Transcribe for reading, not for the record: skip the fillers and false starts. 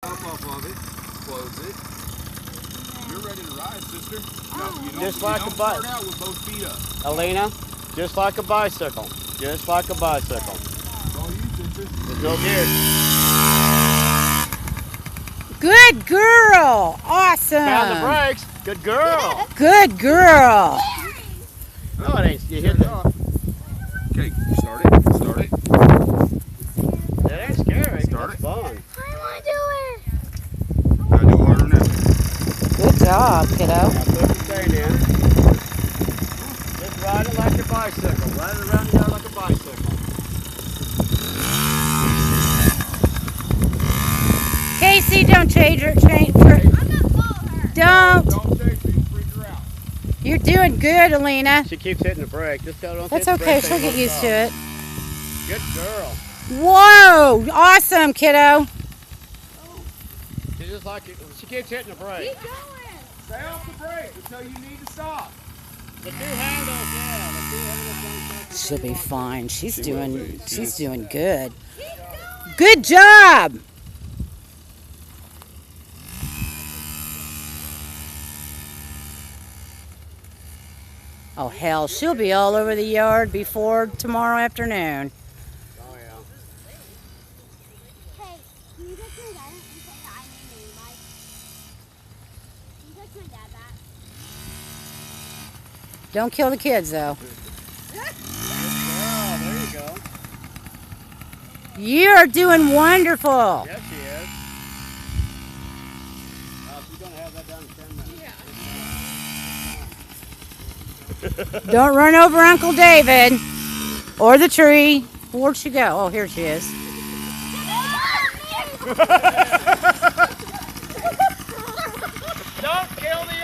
Top off of it, close it. You're ready to ride, sister. Just like a bike. Start out with both feet up. Aleena, just like a bicycle. Just like a bicycle. All you, sister. There's no gears. Good girl. Awesome. Down the brakes. Good girl. Good girl. No, it ain't. You hit the. Okay, start it. Start it. That ain't scary. Start That's it. fun. I want to do it. Gotta do it harder now. Good job, kiddo. Now put the chain in. Just ride it like a bicycle. Ride it around the yard like a bicycle. Casey, don't change her. I'm going to follow her. Don't. Don't chase me, freak her out. You're doing good, Aleena. She keeps hitting the brake. Just don't That's hit the okay. brake. She'll get used to it. Good girl. Whoa. Awesome, kiddo. She's just like it. She keeps hitting the brake. Keep going. Stay off the brake until you need to stop. The two handles, yeah. The two handles. She'll be fine. She's doing good. Keep going. Good job. Oh, hell, she'll be all over the yard before tomorrow afternoon. Oh, yeah. Hey, can you touch my dad and say that I made a bike? Can you touch my dad back? Don't kill the kids, though. Oh, there you go. You are doing wonderful. Yes, she is. She's going to have that done in 10 minutes. Don't run over Uncle David or the tree. Where'd she go? Oh, here she is. Don't kill the